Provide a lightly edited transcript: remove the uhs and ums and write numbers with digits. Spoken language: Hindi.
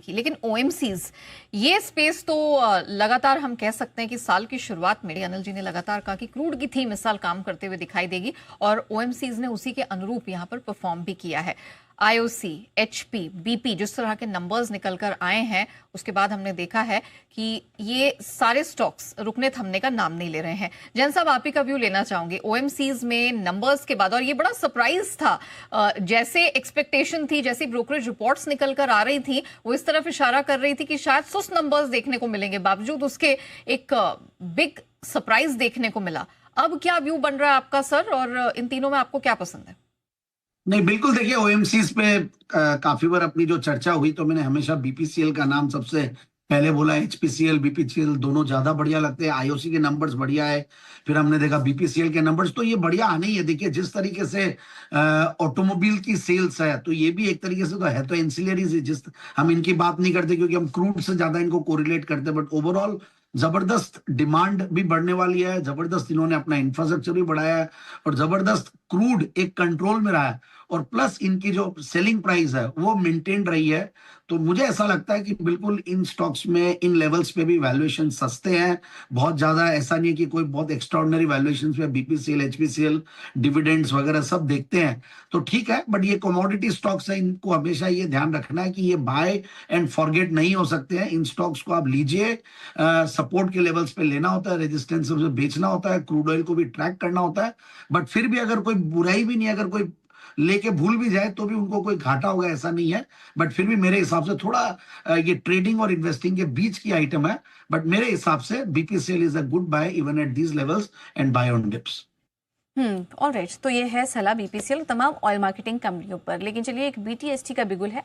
की। लेकिन ओएमसीज ये स्पेस तो लगातार हम कह सकते हैं कि साल की शुरुआत में अनिल जी ने लगातार कहा कि क्रूड की थीम इस साल काम करते हुए दिखाई देगी और ओएमसीज ने उसी के अनुरूप यहां पर परफॉर्म भी किया है। आईओसी, एचपी, बीपी जिस तरह के नंबर्स निकल कर आए हैं उसके बाद हमने देखा है कि ये सारे स्टॉक्स रुकने थमने का नाम नहीं ले रहे हैं। जैन साहब, आप ही का व्यू लेना चाहूंगे ओएमसीज में नंबर्स के बाद, और ये बड़ा सरप्राइज था। जैसे एक्सपेक्टेशन थी, जैसी ब्रोकरेज रिपोर्ट्स निकल कर आ रही थी, वो इस तरफ इशारा कर रही थी कि शायद सुस्त नंबर्स देखने को मिलेंगे, बावजूद उसके एक बिग सरप्राइज देखने को मिला। अब क्या व्यू बन रहा है आपका सर, और इन तीनों में आपको क्या पसंद है? नहीं, बिल्कुल देखिए, ओएमसीज पे काफी बार अपनी जो चर्चा हुई तो मैंने हमेशा बीपीसीएल का नाम सबसे पहले बोला। एचपीसीएल, बीपीसीएल दोनों ज्यादा बढ़िया लगते हैं। आईओसी के नंबर्स बढ़िया है, फिर हमने देखा बीपीसीएल के नंबर्स, तो ये बढ़िया आने ही है। देखिए, जिस तरीके से ऑटोमोबाइल की सेल्स है, तो ये भी एक तरीके से तो है, तो एंसिलरीज, जिस हम इनकी बात नहीं करते क्योंकि हम क्रूड से ज्यादा इनको कोरिलेट करते हैं, बट ओवरऑल जबरदस्त डिमांड भी बढ़ने वाली है। जबरदस्त इन्होंने अपना इंफ्रास्ट्रक्चर भी बढ़ाया है और जबरदस्त क्रूड एक कंट्रोल में रहा है, और प्लस इनकी जो सेलिंग प्राइस है वो मेंटेन रही है। तो मुझे ऐसा लगता है कि बिल्कुल इन स्टॉक्स में इन लेवल्स पे भी वैल्यूएशन सस्ते हैं। बहुत ज्यादा ऐसा नहीं है कि कोई बहुत एक्स्ट्राऑर्डिनरी वैल्यूएशंस पे बीपीसीएल, एचपीसीएल, डिविडेंड्स वगैरह सब देखते हैं तो ठीक है। बट ये कमोडिटी स्टॉक्स है, इनको हमेशा ये ध्यान रखना है कि ये बाय एंड फॉरगेट नहीं हो सकते हैं। इन स्टॉक्स को आप लीजिए, सपोर्ट के लेवल्स पे लेना होता है, रेजिस्टेंस से बेचना होता है, क्रूड ऑयल को भी ट्रैक करना होता है। बट फिर भी अगर कोई बुराई भी नहीं है, अगर कोई लेके भूल भी जाए तो भी उनको कोई घाटा होगा ऐसा नहीं है। बट फिर भी मेरे हिसाब से थोड़ा ये ट्रेडिंग और इन्वेस्टिंग के बीच की आइटम है। बट मेरे हिसाब से BPCL is a good buy even at these levels and buy on dips. Alright, तो ये है सलाह बीपीसीएल तमाम ऑयल मार्केटिंग कंपनियों पर। लेकिन चलिए, एक बीटीएसटी का बिगुल है।